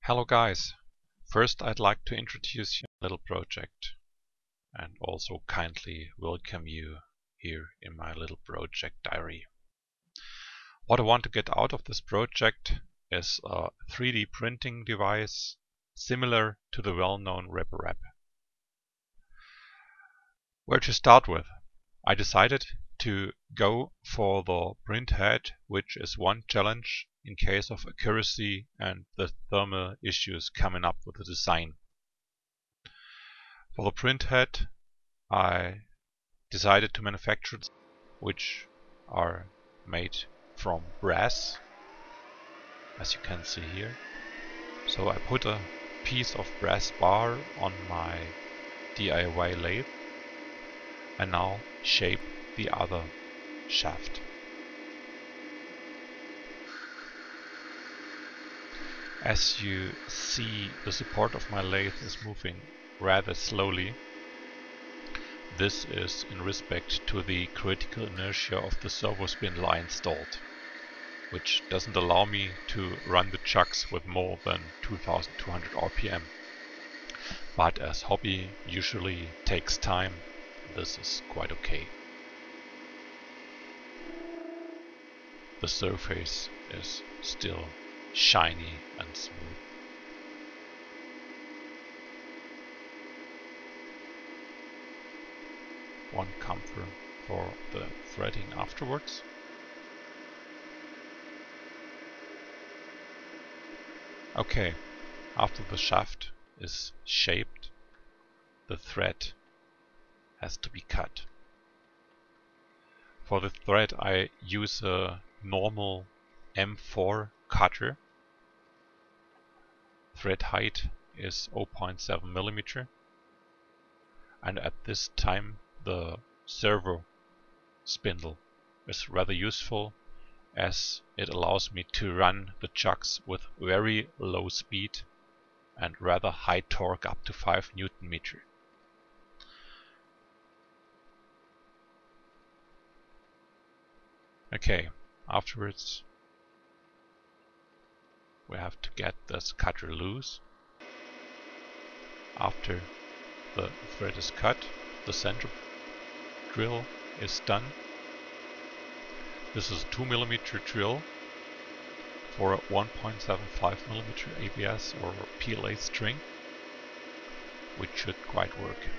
Hello guys, first I'd like to introduce you to a little project and also kindly welcome you here in my little project diary. What I want to get out of this project is a 3D printing device similar to the well-known RepRap. Where to start with? I decided to go for the Printhead, which is one challenge in case of accuracy and the thermal issues coming up with the design. For the Printhead, I decided to manufacture which are made from brass, as you can see here. So I put a piece of brass bar on my DIY lathe and now shape the other shaft. As you see, the support of my lathe is moving rather slowly. This is in respect to the critical inertia of the servo spindle I installed, which doesn't allow me to run the chucks with more than 2200 RPM. But as hobby usually takes time, this is quite okay. The surface is still shiny and smooth. One comfort for the threading afterwards. Okay, after the shaft is shaped, the thread has to be cut. For the thread I use a normal M4 cutter. Thread height is 0.7 mm, and at this time the servo spindle is rather useful as it allows me to run the chucks with very low speed and rather high torque up to 5 Nm. Okay, afterwards we have to get this cutter loose. After the thread is cut, the center drill is done. This is a 2 mm drill for a 1.75 mm ABS or PLA string, which should quite work.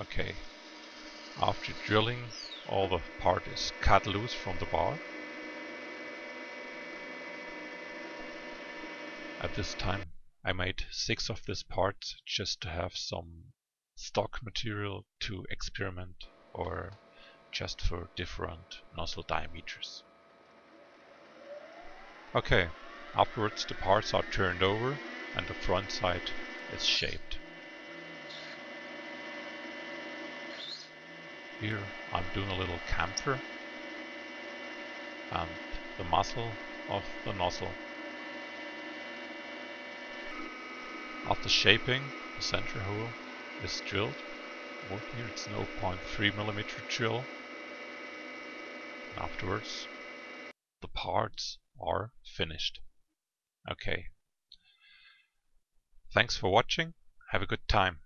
Okay, after drilling, all the part is cut loose from the bar. At this time I made 6 of these parts just to have some stock material to experiment or just for different nozzle diameters. Okay, afterwards the parts are turned over and the front side is shaped. Here I'm doing a little chamfer and the muzzle of the nozzle. After shaping, the center hole is drilled. Look here, it's 0.3 mm drill. And afterwards, the parts are finished. Okay. Thanks for watching. Have a good time.